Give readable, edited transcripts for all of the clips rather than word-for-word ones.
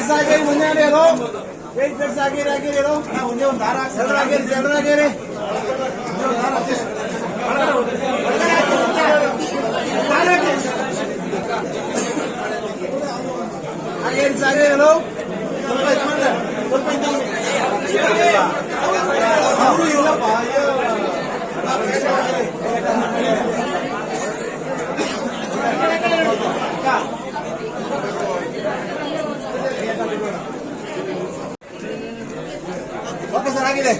ಸಾಗೇರಿ ಮುಂಜಾನೆ ಸಾಗೇರಿ ಒಂದೇ ಒಂದು ದಾರ ಹಾಕಿ ಸಾಗೇರಿ ಓಕೆ ಸರ್ ಆಗಿದೆ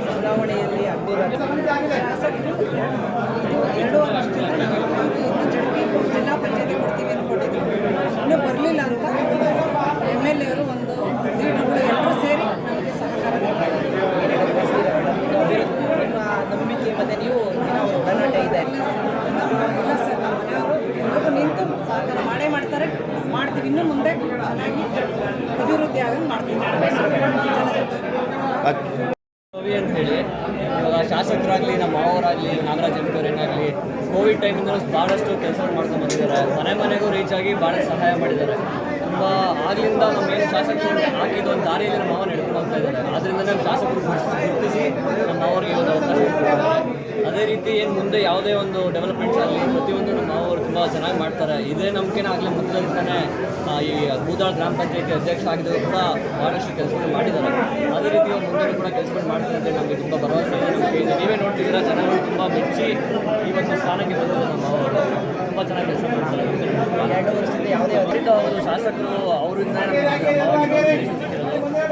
ಚುನಾವಣೆಯಲ್ಲಿ ಶಾಸಕರು 2 ವರ್ಷದಿಂದ ಜಿಲ್ಲಾ ಪಂಚಾಯತಿ ಕೊಡ್ತೀವಿ ಅಂದ್ಕೊಂಡಿದ್ರು. ಇನ್ನೂ ಬರಲಿಲ್ಲ ಅಂತ MLA ಅವರು ಒಂದು ಲೀಡರ್ಗಳು ಎಲ್ಲರೂ ಸೇರಿ ನಮಗೆ ಸಹಕಾರ ನಂಬಿಕೆ ಮತ್ತು ನೀವು ಹೋರಾಟ ಇದೆ ಇಲ್ಲ ಸರ್. ನಮ್ಮ ಮನೆಯವರು ಎಲ್ಲರಿಗೂ ನಿಂತು ಸಹಕಾರ ಮಾಡ್ತಾರೆ, ಮಾಡ್ತೀವಿ. ಇನ್ನು ಮುಂದೆ ಚೆನ್ನಾಗಿ ಅಭಿವೃದ್ಧಿ ಆಗಿ ಮಾಡ್ತೀವಿ ಅಂತ ಹೇಳಿ. ಇವಾಗ ಶಾಸಕರಾಗಲಿ, ನಮ್ಮ ಮಾವರಾಗಲಿ, ನಾಗರಾಜ್ ಎಂಕರೇನಾಗಲಿ ಕೋವಿಡ್ ಟೈಮಿಂದ ಭಾಳಷ್ಟು ಕೆಲಸಗಳು ಮಾಡ್ಕೊಂಡು ಬಂದಿದ್ದಾರೆ. ಮನೆಗೂ ರೀಚ್ ಆಗಿ ಭಾಳ ಸಹಾಯ ಮಾಡಿದ್ದಾರೆ. ತುಂಬ ಆಗಲಿಂದ ನಮ್ಮ ಏನು ಶಾಸಕರು ಹಾಕಿದ್ದು ಒಂದು ದಾರಿಯಲ್ಲಿ ನಮ್ಮ ಮಾವ ನಡ್ಕೊಂಡು ಹೋಗ್ತಾ ಇದ್ದಾರೆ. ಆದ್ದರಿಂದ ನಮ್ಮ ಶಾಸಕರು ಗುರುತಿಸಿ ನಮ್ಮ ಮಾವರಿಗೆ ಒಂದು ಅವಕಾಶ ಕೊಟ್ಟಿದ್ದಾರೆ. ಅದೇ ರೀತಿ ಏನು ಮುಂದೆ ಯಾವುದೇ ಒಂದು ಡೆವಲಪ್ಮೆಂಟ್ಸ್ ಆಗಲಿ ಪ್ರತಿಯೊಂದು ನಮ್ಮ ಮಾವರು ತುಂಬ ಚೆನ್ನಾಗಿ ಮಾಡ್ತಾರೆ. ಇದೇ ನಂಬಿಕೆನೇ ಆಗಲಿ ಮೊದಲಿಂದನೇ ಈ ಬೂದಾಳ ಗ್ರಾಮ ಪಂಚಾಯತಿ ಅಧ್ಯಕ್ಷ ಆಗಿದ್ದರೂ ಕೂಡ ಭಾಳಷ್ಟು ಕೆಲಸಗಳು ಮಾಡಿದ್ದಾರೆ. ಅದೇ ರೀತಿ ಮುಂದೆ ಕೂಡ ಕೆಲಸಗಳು ಮಾಡ್ತಾರೆ ಅಂತ ನಮಗೆ ತುಂಬ ಭರವಸೆ ಇದೆ, ನಂಬಿಕೆ ಇದೆ. ನೀವೇ ನೋಡ್ತಿದ್ದೀರಾ, ಜನಗಳು ತುಂಬ ಮೆಚ್ಚಿ ಈ ಒಂದು ಸ್ಥಾನಕ್ಕೆ ಬಂದಿದ್ದಾರೆ. ನಮ್ಮ ಮಾವರು ತುಂಬ ಚೆನ್ನಾಗಿ ಕೆಲಸ ಮಾಡ್ತಾರೆ. 2 ವರ್ಷದಿಂದ ಯಾವುದೇ ಅವರು ಶಾಸಕರು ಅವರಿಂದ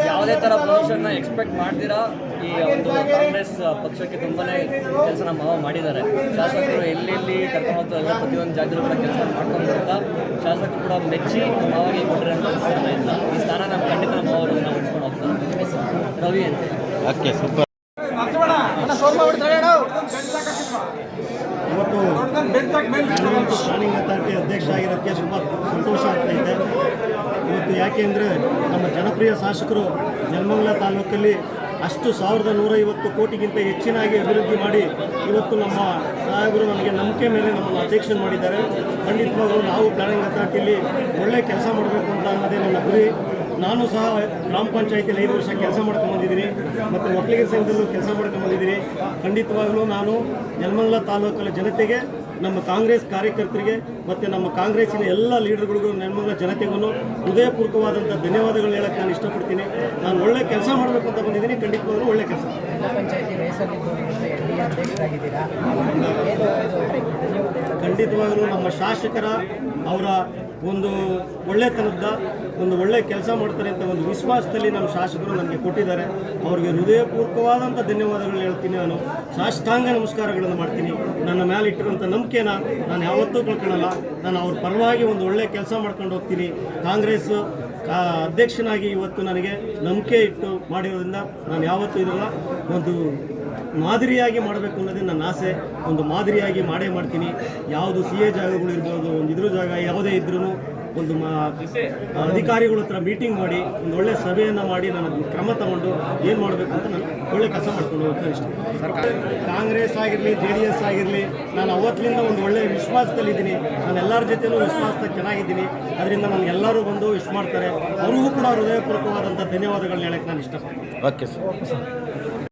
ಯಾವುದೇ ಥರ ಪೊಸಿಷನ್ನ ಎಕ್ಸ್ಪೆಕ್ಟ್ ಮಾಡ್ತೀರಾ ಈ ಒಂದು ಕಾಂಗ್ರೆಸ್ ಪಕ್ಷಕ್ಕೆ ತುಂಬಾ ಕೆಲಸ ನಮ್ಮ ಮಾವ ಮಾಡಿದ್ದಾರೆ. ಶಾಸಕರು ಎಲ್ಲೆಲ್ಲಿ ಕರ್ಕೊಂಡು ಹೋಗ್ತಾ ಎಲ್ಲ ಪ್ರತಿಯೊಂದು ಜಾಗದಲ್ಲೂ ಕೂಡ ಕೆಲಸ ಮಾಡ್ಕೊಂಡು ಬರ್ತಾ ಶಾಸಕರು ಕೂಡ ಮೆಚ್ಚಿ ನಮ್ಮ ಮಾವಾಗಿ ಕೊಟ್ಟಿರೋಂಥ ಸ್ಥಾನ ಇಲ್ಲ. ಈ ಸ್ಥಾನ ನಮ್ಮ ಖಂಡಿತ ನಮ್ಮ ಮಾವರು ನಾವು ಉಳಿಸ್ಕೊಂಡು ಹೋಗ್ತಾರೆ. ರವಿ ಅಂತ ಓಕೆ, ಸೂಪರ್. ಇವತ್ತು ಪ್ಲಾನಿಂಗ್ ಅಥಾರಿಟಿ ಅಧ್ಯಕ್ಷ ಆಗಿರೋಕ್ಕೆ ತುಂಬ ಸಂತೋಷ ಆಗ್ತಾಯಿದೆ. ಇವತ್ತು ಯಾಕೆ ಅಂದರೆ ನಮ್ಮ ಜನಪ್ರಿಯ ಶಾಸಕರು ನೆಲಮಂಗಲ ತಾಲೂಕಲ್ಲಿ ಅಷ್ಟು 1150 ಕೋಟಿಗಿಂತ ಹೆಚ್ಚಿನಾಗಿ ಅಭಿವೃದ್ಧಿ ಮಾಡಿ ಇವತ್ತು ನಮ್ಮ ಸಾಹೇಬರು ನಮಗೆ ನಂಬಿಕೆ ಮೇಲೆ ನಮ್ಮನ್ನು ಅಧ್ಯಕ್ಷ ಮಾಡಿದ್ದಾರೆ. ಖಂಡಿತವಾಗಲೂ ನಾವು ಪ್ಲಾನಿಂಗ್ ಅಥಾರಿಟಿಯಲ್ಲಿ ಒಳ್ಳೆಯ ಕೆಲಸ ಮಾಡಬೇಕು ಅಂತ ಅನ್ನೋದೇ ನನ್ನ ಗುರಿ. ನಾನು ಸಹ ಗ್ರಾಮ ಪಂಚಾಯತಿಯಲ್ಲಿ 5 ವರ್ಷ ಕೆಲಸ ಮಾಡ್ಕೊಂಬಂದಿದ್ದೀನಿ ಮತ್ತು ಒಕ್ಕಲಿಗರ ಸಂಘದಲ್ಲೂ ಕೆಲಸ ಮಾಡ್ಕೊಂಬಂದಿದ್ದೀನಿ. ಖಂಡಿತವಾಗಲೂ ನಾನು ನೆಲಮಂಗಲ ತಾಲೂಕಲ್ಲಿ ಜನತೆಗೆ, ನಮ್ಮ ಕಾಂಗ್ರೆಸ್ ಕಾರ್ಯಕರ್ತರಿಗೆ ಮತ್ತು ನಮ್ಮ ಕಾಂಗ್ರೆಸ್ಸಿನ ಎಲ್ಲ ಲೀಡರ್ಗಳಿಗೂ, ನೆಲಮಂಗಲ ಜನತೆಗೂ ಹೃದಯಪೂರ್ವಕವಾದಂಥ ಧನ್ಯವಾದಗಳು ಹೇಳೋಕ್ಕೆ ನಾನು ಇಷ್ಟಪಡ್ತೀನಿ. ನಾನು ಒಳ್ಳೆ ಕೆಲಸ ಮಾಡಬೇಕು ಅಂತ ಬಂದಿದ್ದೀನಿ. ಖಂಡಿತವಾಗಲೂ ಒಳ್ಳೆ ಕೆಲಸ. ಪಂಚಾಯತಿ ರೇಸಲ್ಲಿದ್ದು NDA ಅಧ್ಯಕ್ಷರಾಗಿದ್ದೀರಾ. ಏನು ಇದು ಧನ್ಯವಾದಗಳು. ಖಂಡಿತವಾಗಲೂ ನಮ್ಮ ಶಾಸಕರ ಅವರ ಒಂದು ಒಳ್ಳೆತನದ ಒಂದು ಒಳ್ಳೆ ಕೆಲಸ ಮಾಡ್ತಾರೆ ಅಂತ ಒಂದು ವಿಶ್ವಾಸದಲ್ಲಿ ನಮ್ಮ ಶಾಸಕರು ನನಗೆ ಕೊಟ್ಟಿದ್ದಾರೆ. ಅವರಿಗೆ ಹೃದಯಪೂರ್ವಕವಾದಂಥ ಧನ್ಯವಾದಗಳು ಹೇಳ್ತೀನಿ. ನಾನು ಸಾಷ್ಟಾಂಗ ನಮಸ್ಕಾರಗಳನ್ನು ಮಾಡ್ತೀನಿ. ನನ್ನ ಮೇಲೆ ಇಟ್ಟಿರುವಂಥ ನಂಬಿಕೆನ ನಾನು ಯಾವತ್ತೂ ಕಳ್ಕೊಳ್ಳಲ್ಲ. ನಾನು ಅವ್ರ ಪರವಾಗಿ ಒಂದು ಒಳ್ಳೆ ಕೆಲಸ ಮಾಡ್ಕೊಂಡು ಹೋಗ್ತೀನಿ. ಕಾಂಗ್ರೆಸ್ ಅಧ್ಯಕ್ಷನಾಗಿ ಇವತ್ತು ನನಗೆ ನಂಬಿಕೆ ಇಟ್ಟು ಮಾಡಿರೋದ್ರಿಂದ ನಾನು ಯಾವತ್ತೂ ಇದಲ್ಲ, ಒಂದು ಮಾದರಿಯಾಗಿ ಮಾಡಬೇಕು ಅನ್ನೋದೇ ನನ್ನ ಆಸೆ. ಒಂದು ಮಾದರಿಯಾಗಿ ಮಾಡೇ ಮಾಡ್ತೀನಿ. ಯಾವುದು CA ಜಾಗಗಳು ಇರ್ಬೋದು, ಒಂದು ಇದ್ರ ಜಾಗ ಯಾವುದೇ ಇದ್ರೂ ಒಂದು ಅಧಿಕಾರಿಗಳ ಹತ್ರ ಮೀಟಿಂಗ್ ಮಾಡಿ ಒಂದು ಒಳ್ಳೆ ಸಭೆಯನ್ನು ಮಾಡಿ ನಾನು ಕ್ರಮ ತಗೊಂಡು ಏನು ಮಾಡಬೇಕು ಅಂತ ನಾನು ಒಳ್ಳೆ ಕೆಲಸ ಮಾಡ್ಕೊಂಡು ಹೋಗ್ತಾ ಇಷ್ಟ. ಕಾಂಗ್ರೆಸ್ ಆಗಿರಲಿ JDS ಆಗಿರಲಿ, ನಾನು ಅವತ್ತಿನಿಂದ ಒಂದು ಒಳ್ಳೆಯ ವಿಶ್ವಾಸದಲ್ಲಿದ್ದೀನಿ. ನಾನು ಎಲ್ಲರ ಜೊತೆಲೂ ವಿಶ್ವಾಸದಾಗ ಚೆನ್ನಾಗಿದ್ದೀನಿ. ಅದರಿಂದ ನನಗೆ ಎಲ್ಲರೂ ಬಂದು ವಿಶ್ ಮಾಡ್ತಾರೆ. ಅವ್ರಿಗೂ ಕೂಡ ಹೃದಯಪೂರ್ವಕವಾದಂಥ ಧನ್ಯವಾದಗಳನ್ನ ಹೇಳಕ್ಕೆ ನಾನು ಇಷ್ಟಪಡ್ತೀನಿ. Okay sir.